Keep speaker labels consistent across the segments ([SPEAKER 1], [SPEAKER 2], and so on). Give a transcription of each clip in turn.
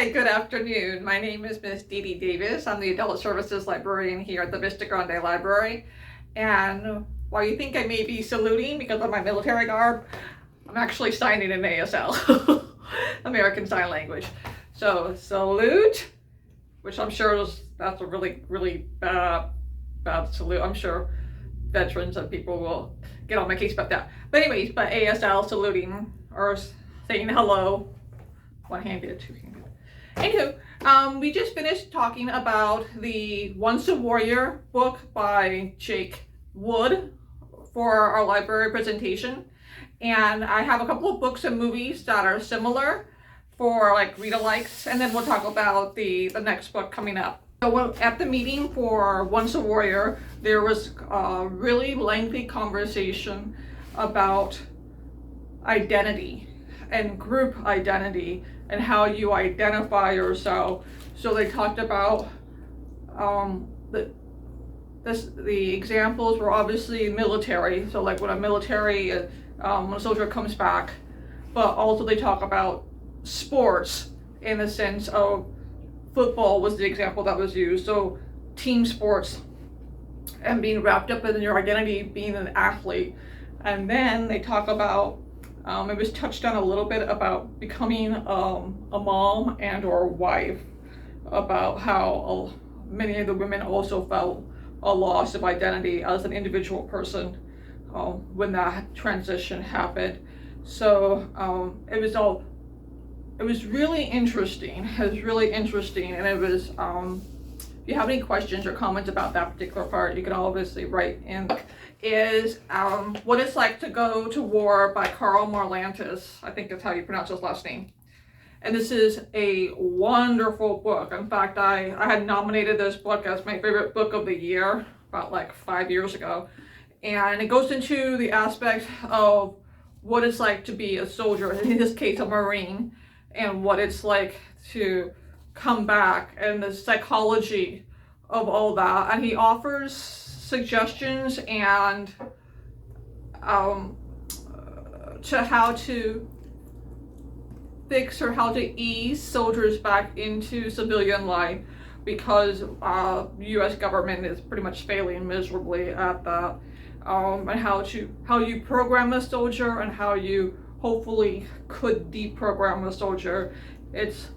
[SPEAKER 1] Hi, good afternoon. My name is Miss Dee Dee Davis. I'm the Adult Services Librarian here at the Vista Grande Library. And while you think I may be saluting because of my military garb, I'm actually signing in ASL, American Sign Language. So salute, which I'm sure that's a really bad salute. I'm sure veterans and people will get on my case about that. But anyways, ASL saluting or saying hello, one-handed, two-handed. Anywho, we just finished talking about the Once a Warrior book by Jake Wood for our library presentation. And I have a couple of books and movies that are similar for like read-alikes, and then we'll talk about the next book coming up. So at the meeting for Once a Warrior, there was a really lengthy conversation about identity and group identity and how you identify yourself. So they talked about the examples were obviously military. So like when when a soldier comes back, but also they talk about sports in the sense of football was the example that was used. So team sports and being wrapped up in your identity, being an athlete. And then they talk about it was touched on a little bit about becoming a mom and or wife, about how many of the women also felt a loss of identity as an individual person when that transition happened. So it was really interesting. It was really interesting, and it was. If you have any questions or comments about that particular part, you can obviously write in. Is What It's Like to Go to War by Karl Marlantes. I think that's how you pronounce his last name. And this is a wonderful book. In fact, I had nominated this book as my favorite book of the year about like 5 years ago. And it goes into the aspect of what it's like to be a soldier, in this case a Marine, and what it's like to come back and the psychology of all that. And he offers suggestions and to how to fix or how to ease soldiers back into civilian life, because U.S. government is pretty much failing miserably at that, and how you program a soldier and how you hopefully could deprogram a soldier. It's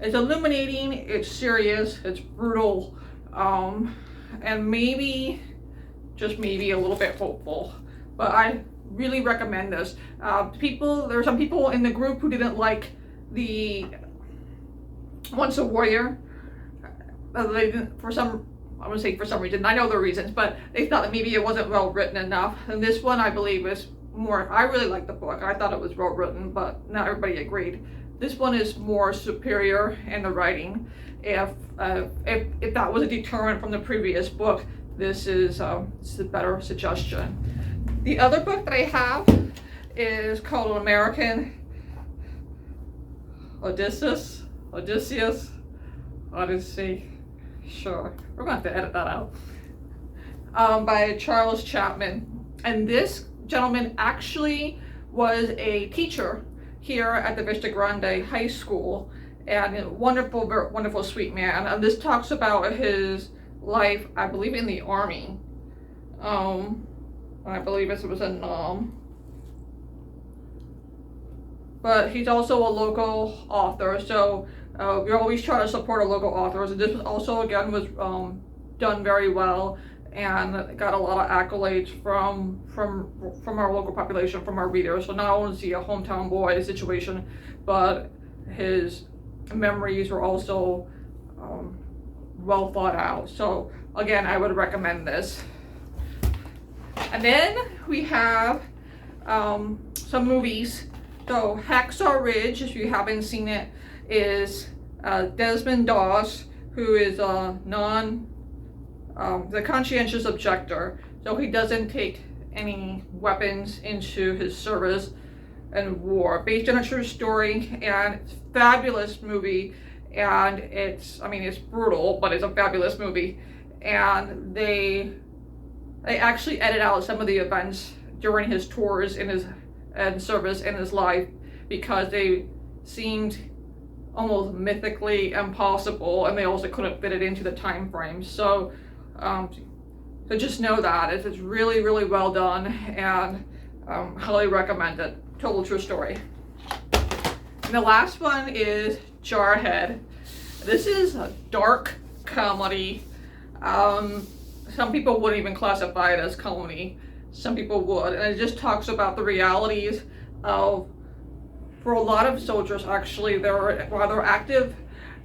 [SPEAKER 1] illuminating, it's serious, it's brutal, and maybe, just maybe, a little bit hopeful. But I really recommend this. There are some people in the group who didn't like the Once a Warrior. They didn't, for some reason, I know the reasons, but they thought that maybe it wasn't well written enough. And this one, I believe, is more, I really liked the book. I thought it was well written, but not everybody agreed. This one is more superior in the writing. If that was a deterrent from the previous book, this is a better suggestion. The other book that I have is called American Odyssey. Sure, we're going to have to edit that out. By Charles Chapman. And this gentleman actually was a teacher here at the Vista Grande High School, and a wonderful, sweet man. And this talks about his life, I believe, in the Army. I believe it was in but he's also a local author, so we always try to support our local authors. And this also, again, was done very well and got a lot of accolades from our local population, from our readers. So not only is he a hometown boy situation, but his memories were also well thought out. So again, I would recommend this. And then we have some movies. So Hacksaw Ridge, if you haven't seen it, is Desmond Doss, who is the conscientious objector. So he doesn't take any weapons into his service and war. Based on a true story, and it's a fabulous movie. And it's brutal, but it's a fabulous movie. And they actually edit out some of the events during his tours in his service in his life, because they seemed almost mythically impossible, and they also couldn't fit it into the time frame. So just know that it's really, really well done, and highly recommend it. Total true story. And the last one is Jarhead. This is a dark comedy. Some people wouldn't even classify it as comedy. Some people would, and it just talks about the realities of, for a lot of soldiers, actually, while they're active,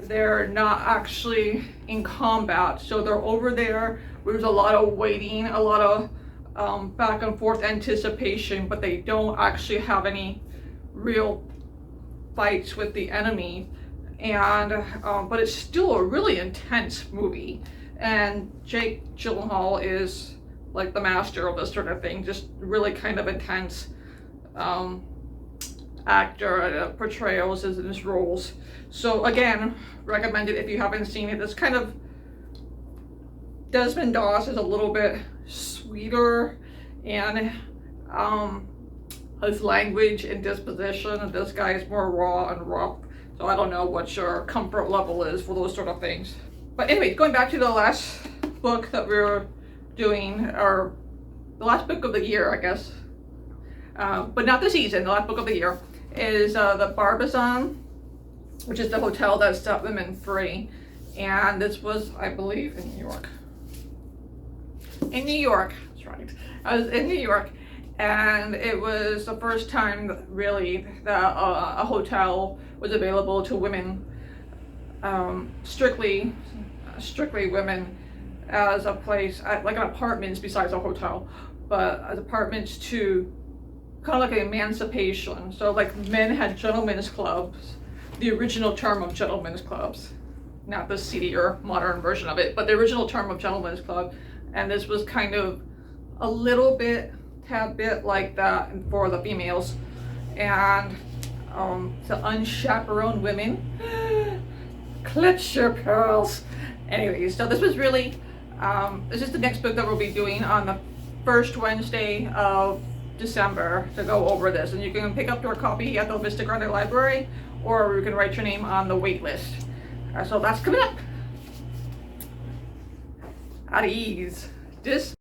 [SPEAKER 1] they're not actually in combat. So they're over there, there's a lot of waiting, a lot of back and forth anticipation, but they don't actually have any real fights with the enemy. And but it's still a really intense movie, and Jake Gyllenhaal is like the master of this sort of thing, just really kind of intense actor portrayals in his roles. So again, recommend it if you haven't seen it. It's kind of, Desmond Doss is a little bit sweeter, and his language and disposition, and this guy is more raw and rough. So I don't know what your comfort level is for those sort of things. But anyway, going back to the last book that we were doing, or the last book of the year, I guess, but not the season, the last book of the year, is the Barbizon, which is the hotel that set women free. And this was, I believe, in New York. In New York, that's right. I was in New York, and it was the first time really that a hotel was available to women, strictly women, as a place, like an apartments besides a hotel, but as apartments to kind of like an emancipation. So like men had gentlemen's clubs, the original term of gentlemen's clubs, not the seedier modern version of it, but the original term of gentlemen's club. And this was kind of a little bit, tad bit like that for the females. And to unchaperoned women, clutch your pearls. Anyway, so this was really, this is the next book that we'll be doing on the first Wednesday of December to go over this. And you can pick up your copy at the Vista Grande library, or you can write your name on the wait list. So that's coming up. At ease. This